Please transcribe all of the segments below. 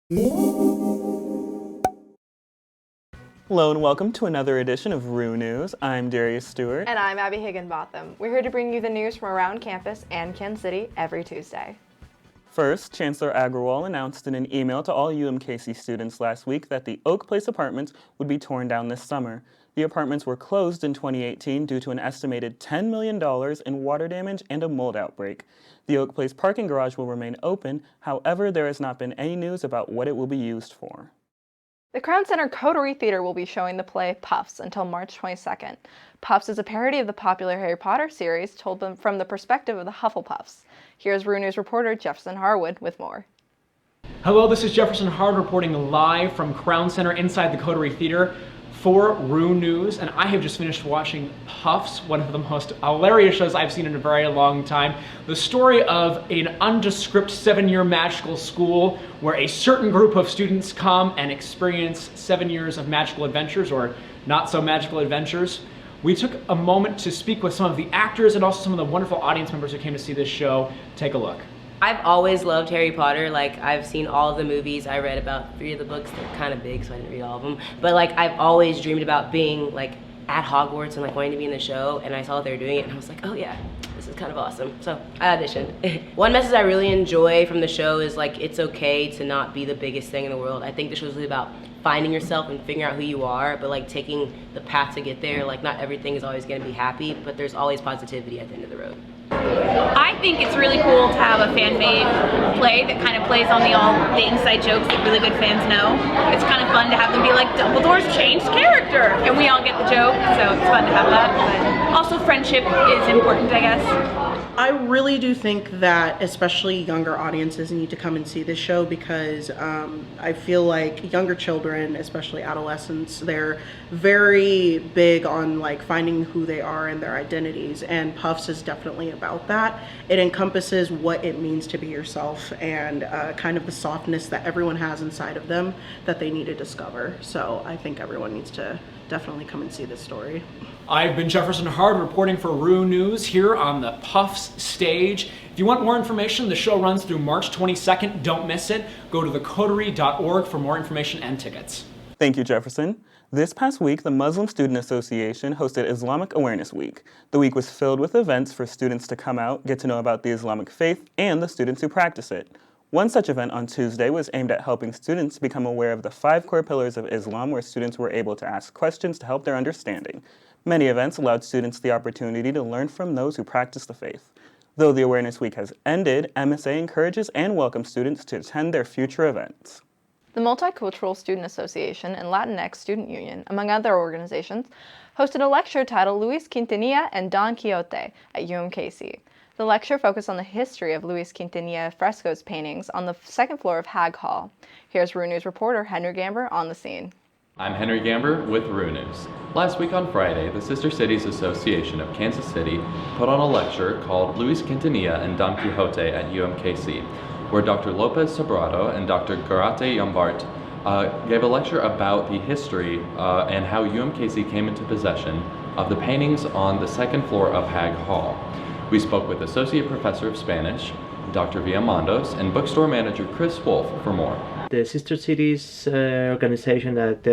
Hello and welcome to another edition of RU News. I'm Darius Stewart. And I'm Abby Higginbotham. We're here to bring you the news from around campus and Kansas City every Tuesday. First, Chancellor Agrawal announced in an email to all UMKC students last week that the Oak Place apartments would be torn down this summer. The apartments were closed in 2018 due to an estimated $10 million in water damage and a mold outbreak. The Oak Place parking garage will remain open, however, there has not been any news about what it will be used for. The Crown Center Coterie Theater will be showing the play Puffs until March 22nd. Puffs is a parody of the popular Harry Potter series told from the perspective of the Hufflepuffs. Here's RU News reporter Jefferson Harwood with more. Hello, this is Jefferson Harwood reporting live from Crown Center inside the Coterie Theater for RU News, and I have just finished watching Puffs, one of the most hilarious shows I've seen in a very long time. The story of an undescript 7-year magical school where a certain group of students come and experience 7 years of magical adventures, or not so magical adventures. We took a moment to speak with some of the actors and also some of the wonderful audience members who came to see this show. Take a look. I've always loved Harry Potter. Like, I've seen all of the movies. I read about 3 of the books. They're kind of big, so I didn't read all of them. But like, I've always dreamed about being like at Hogwarts and like wanting to be in the show. And I saw that they were doing it, and I was like, oh yeah, this is kind of awesome. So I auditioned. One message I really enjoy from the show is like, it's okay to not be the biggest thing in the world. I think the show's really about finding yourself and figuring out who you are, but like taking the path to get there. Like, not everything is always going to be happy, but there's always positivity at the end of the road. I think it's really cool to have a fan-made play that kind of plays on the inside jokes that really good fans know. It's kind of fun to have them be like, Dumbledore's changed character, and we all get the joke, so it's fun to have that. But also, friendship is important, I guess. I really do think that especially younger audiences need to come and see this show because I feel like younger children, especially adolescents, they're very big on like finding who they are and their identities, and Puffs is definitely about that. It encompasses what it means to be yourself and kind of the softness that everyone has inside of them that they need to discover. So I think everyone needs to definitely come and see this story. I've been Jefferson Hard reporting for RU News here on the Puffs stage. If you want more information, the show runs through March 22nd. Don't miss it. Go to thecoterie.org for more information and tickets. Thank you, Jefferson. This past week, the Muslim Student Association hosted Islamic Awareness Week. The week was filled with events for students to come out, get to know about the Islamic faith, and the students who practice it. One such event on Tuesday was aimed at helping students become aware of the 5 core pillars of Islam, where students were able to ask questions to help their understanding. Many events allowed students the opportunity to learn from those who practice the faith. Though the Awareness Week has ended, MSA encourages and welcomes students to attend their future events. The Multicultural Student Association and Latinx Student Union, among other organizations, hosted a lecture titled Luis Quintanilla and Don Quixote at UMKC. The lecture focused on the history of Luis Quintanilla frescoes paintings on the 2nd floor of Hag Hall. Here's RU News reporter Henry Gamber on the scene. I'm Henry Gamber with RU News. Last week on Friday, the Sister Cities Association of Kansas City put on a lecture called Luis Quintanilla and Don Quixote at UMKC, where Dr. Lopez Sobrado and Dr. Garate Yambart gave a lecture about the history and how UMKC came into possession of the paintings on the 2nd floor of Hag Hall. We spoke with Associate Professor of Spanish, Dr. Villamondos, and bookstore manager Chris Wolf for more. The Sister Cities organization at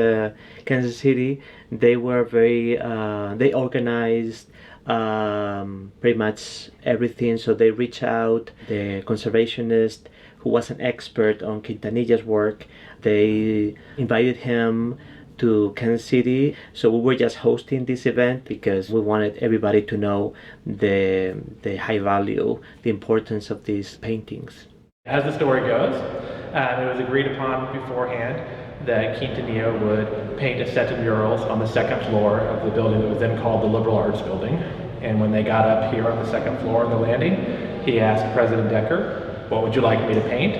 Kansas City, they were they organized pretty much everything. So they reached out, the conservationist who was an expert on Quintanilla's work, they invited him to Kansas City. So we were just hosting this event because we wanted everybody to know the high value, the importance of these paintings. As the story goes, it was agreed upon beforehand that Quintanilla would paint a set of murals on the 2nd floor of the building that was then called the Liberal Arts Building. And when they got up here on the 2nd floor of the landing, he asked President Decker, "What would you like me to paint?"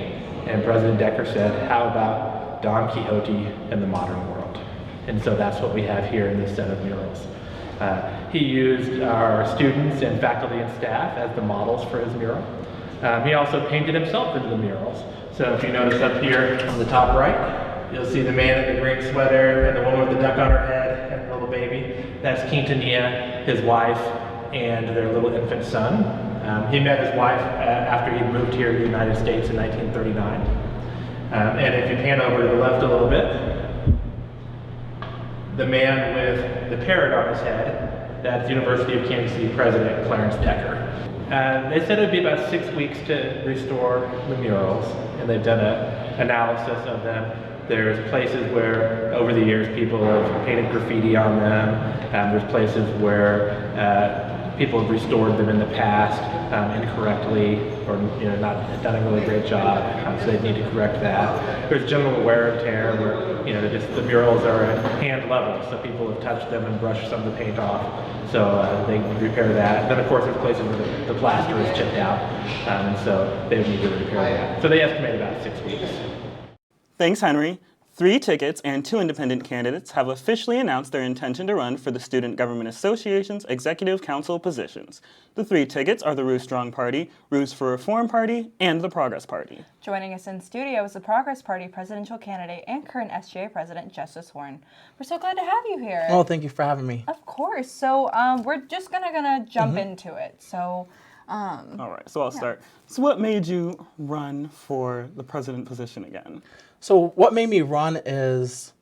And President Decker said, "How about Don Quixote in the modern world?" And so that's what we have here in this set of murals. He used our students and faculty and staff as the models for his mural. He also painted himself into the murals. So if you notice up here on the top right, you'll see the man in the green sweater and the woman with the duck on her head and the little baby. That's Quintanilla, his wife, and their little infant son. He met his wife after he moved here to the United States in 1939. And if you pan over to the left a little bit, the man with the parrot on his head, that's University of Kansas City President Clarence Decker. They said it would be about 6 weeks to restore the murals, and they've done an analysis of them. There's places where, over the years, people have painted graffiti on them. There's places where people have restored them in the past incorrectly, or not done a really great job, so they need to correct that. There's general wear and tear, where the murals are at hand level, so people have touched them and brushed some of the paint off, so they repair that. And then, of course, there's places where the plaster is chipped out, and so they would need to repair that. So they estimate about 6 weeks. Thanks, Henry. 3 tickets and 2 independent candidates have officially announced their intention to run for the Student Government Association's Executive Council positions. The 3 tickets are the Rue Strong Party, Rues for Reform Party, and the Progress Party. Joining us in studio is the Progress Party presidential candidate and current SGA president, Justice Horn. We're so glad to have you here. Oh, thank you for having me. Of course. So we're just gonna jump into it. So. All right, so I'll start. So what made you run for the president position again? So what made me run is,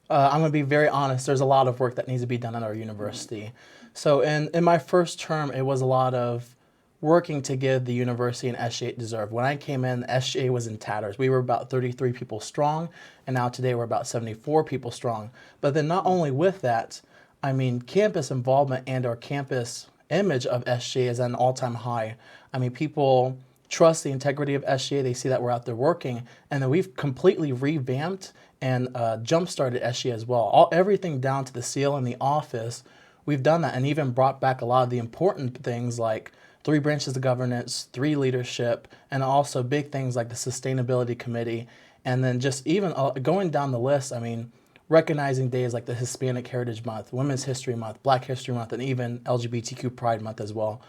I'm going to be very honest, there's a lot of work that needs to be done at our university. So in my first term, it was a lot of working to give the university an SGA it deserved. When I came in, the SGA was in tatters. We were about 33 people strong, and now today we're about 74 people strong. But then not only with that, I mean, campus involvement and our campus image of SGA is at an all-time high. I mean, people trust the integrity of SGA. They see that we're out there working, and then we've completely revamped and jump-started SGA as well. Everything down to the seal in the office, we've done that, and even brought back a lot of the important things like 3 branches of governance, 3 leadership, and also big things like the sustainability committee, and then just even going down the list. I mean, recognizing days like the Hispanic Heritage Month, Women's History Month, Black History Month, and even LGBTQ Pride Month as well.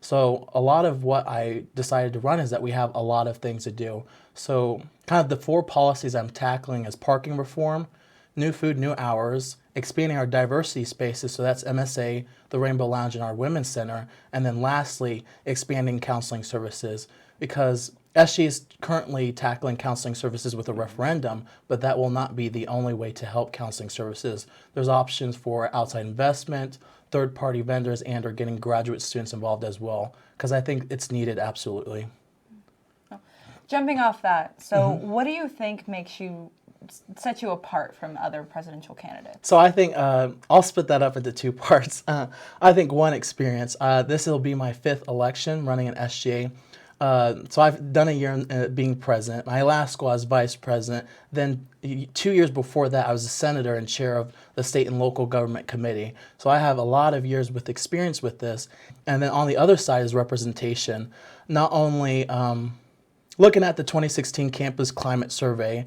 So a lot of what I decided to run is that we have a lot of things to do. So kind of the 4 policies I'm tackling is parking reform, new food, new hours, expanding our diversity spaces, so that's MSA, the Rainbow Lounge, and our Women's Center, and then lastly, expanding counseling services, because SGA is currently tackling counseling services with a referendum, but that will not be the only way to help counseling services. There's options for outside investment, third-party vendors, and or getting graduate students involved as well, because I think it's needed absolutely. Jumping off that, so what do you think sets you apart from other presidential candidates? So I think I'll split that up into 2 parts. I think one experience. This will be my 5th election running an SGA. So I've done a year in, being president. My last school I was vice president. Then 2 years before that, I was a senator and chair of the state and local government committee. So I have a lot of years with experience with this. And then on the other side is representation. Not only looking at the 2016 campus climate survey,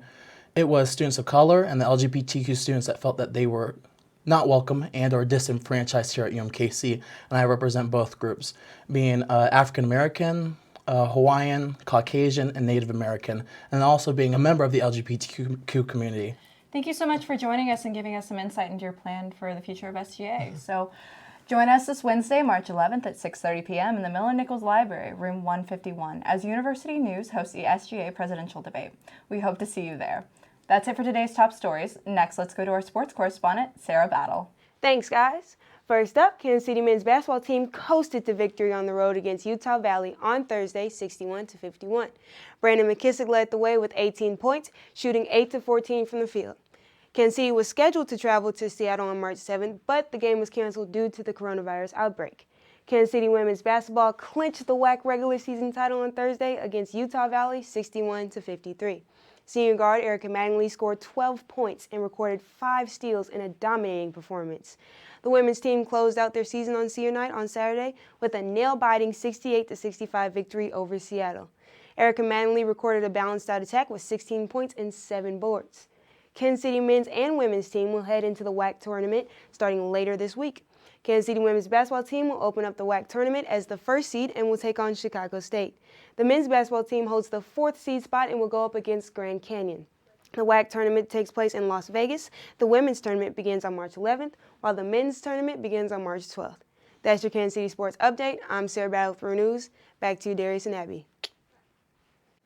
it was students of color and the LGBTQ students that felt that they were not welcome and or disenfranchised here at UMKC. And I represent both groups, being African American, Hawaiian, Caucasian, and Native American, and also being a member of the LGBTQ community. Thank you so much for joining us and giving us some insight into your plan for the future of SGA. So join us this Wednesday, March 11th at 6:30 p.m. in the Miller Nichols Library, room 151, as University News hosts the SGA presidential debate. We hope to see you there. That's it for today's top stories. Next, let's go to our sports correspondent, Sarah Battle. Thanks, guys. First up, Kansas City men's basketball team coasted to victory on the road against Utah Valley on Thursday, 61-51. Brandon McKissick led the way with 18 points, shooting 8-14 from the field. Kansas City was scheduled to travel to Seattle on March 7th, but the game was canceled due to the coronavirus outbreak. Kansas City women's basketball clinched the WAC regular season title on Thursday against Utah Valley, 61-53. Senior guard Erica Mattingly scored 12 points and recorded 5 steals in a dominating performance. The women's team closed out their season on senior night on Saturday with a nail-biting 68-65 victory over Seattle. Erica Mattingly recorded a balanced-out attack with 16 points and 7 boards. Kansas City men's and women's team will head into the WAC tournament starting later this week. Kansas City women's basketball team will open up the WAC tournament as the 1st seed and will take on Chicago State. The men's basketball team holds the 4th seed spot and will go up against Grand Canyon. The WAC tournament takes place in Las Vegas. The women's tournament begins on March 11th, while the men's tournament begins on March 12th. That's your Kansas City Sports Update. I'm Sarah Battle with Rue News. Back to you, Darius and Abby.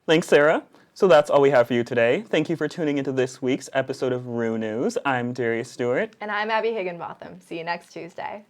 Thanks, Sarah. So that's all we have for you today. Thank you for tuning into this week's episode of Rue News. I'm Darius Stewart. And I'm Abby Higginbotham. See you next Tuesday.